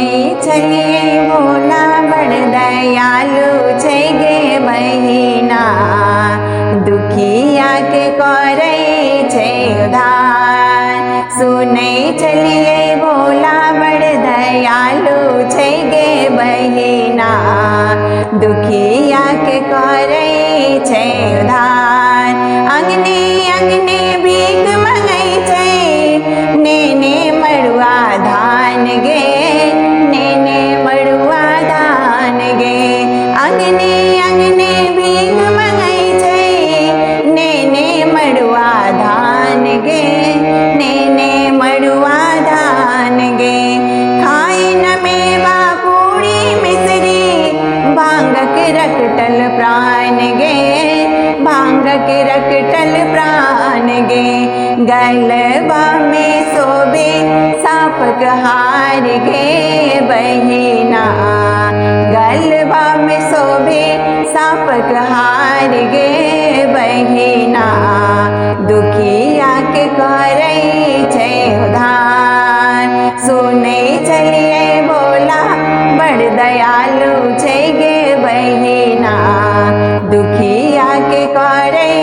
छलिए भोला बड़ दयालु छै गे बहिना, दुखिया के करै छै उद्धार। सुनै छलिए भोला बड़ दयालु छै गे बहिना, दुखिया के करै छै उद्धार। अंगने अंगने भीख मंगै छै, नेने मड़ुआ धान गे, नेने मड़ुआ धान गे। अंगने अंगने भीख मंगै छै, नेने मड़ुआ धान गे, नेने मड़ुआ धान गे। खाई न मेवा पूरी मिश्री, भांगक रखटल प्राण गे, भांगक रखटल प्राण गे। गलबा में शोभे सापक हार गे बहिना, गलबा में शोभे सापक हार गे बहिना, दुखिया के करै छै उद्धार। सुनै छलिए भोला बड़ दयालु छै गे बहिना, दुखिया के करै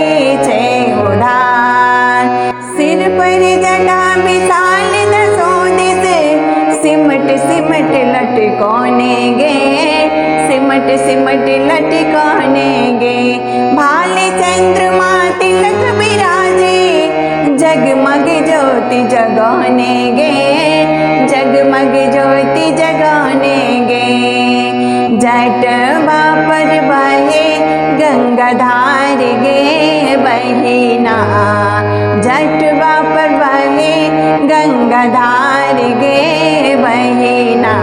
छै उद्धार। सिर पर जटा विशाल दसों दिस, सिमट सिमट लटकौने गे, सिमट सिमट लटकौने गे। भाले चंद्रमा तिलक बिराजे, जगमग ज्योति जगौने गे, जगमग ज्योति जगौने गे। जटवा पर बहे गंगाधार गे बहिना, जटवा पर बहे गंगाधार गे बहिना,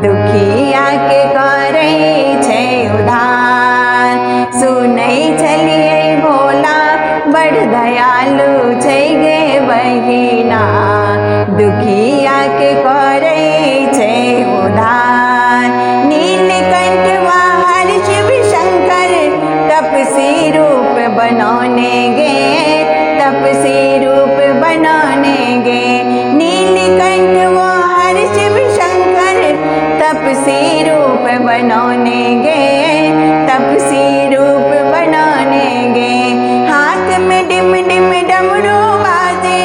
दुखिया के करै छै उद्धार। सुनै छलिए भोला बड़ दयालु छै गे बहिना, दुखिया के करै छै उद्धार। नीलकंठवा हर शिव शंकर, तपसी रूप बनौने गे, तपसी रूप बनौने गे। नीलकंठवा हर शिव शंकर, तपसी रूप बनौने गे, तपसी रूप बनौने गे। हाथ में डिम डिम डमरू बाजे,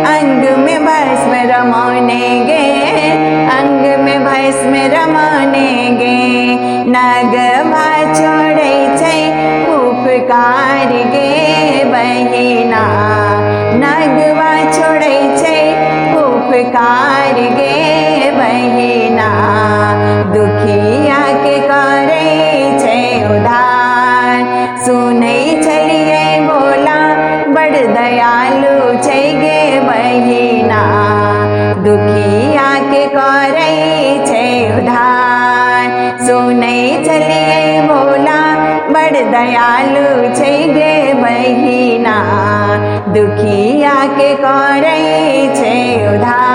अंग में भस्म रमौने गे, अंग में भस्म रमौने गे। नगवा छोड़ै छै उपकार गे बहिना, नगवा छोड़ै छै उपकार गे बहिना, दुखिया के करै छै उद्धार। सुनै छलिए भोला बड़ दयालु छै गे बहिना, दुखिया के करै छै उद्धार। सुनै छलिए भोला बड़ दयालु छै गे बहिना, दुखिया के करै छै उद्धार।